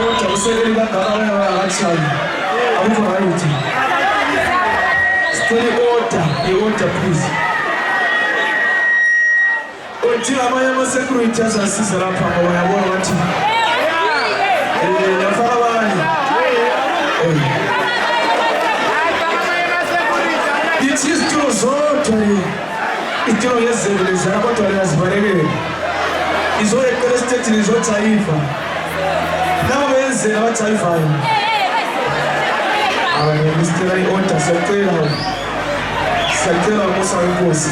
order usekeli kangaka wayakathani akukho right stay order please uthi amanye ama-security azasiza lapha ngoba yabona ukuthi yafaka abanye ithi izitulo zodwa itilo yezebelezana kodwa liyazibalekela izoyeqela esitethini izothayiva nabo benzela abathayivayo Mr. I-order siyacela Musa wenkosi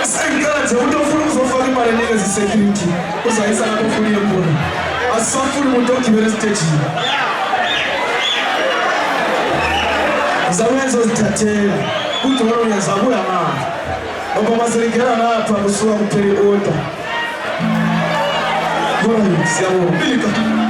sengicela nje umuntu ofuna ukuzofaka imali enikeza i-security uzayisa lapho ofuna iye khona asisafuni umuntu ogibela esitejini Zawenzo zithathela kudona uyazabuya ngapha ngoba maselingena lapha kusuka kuphela i-order Siyabonga.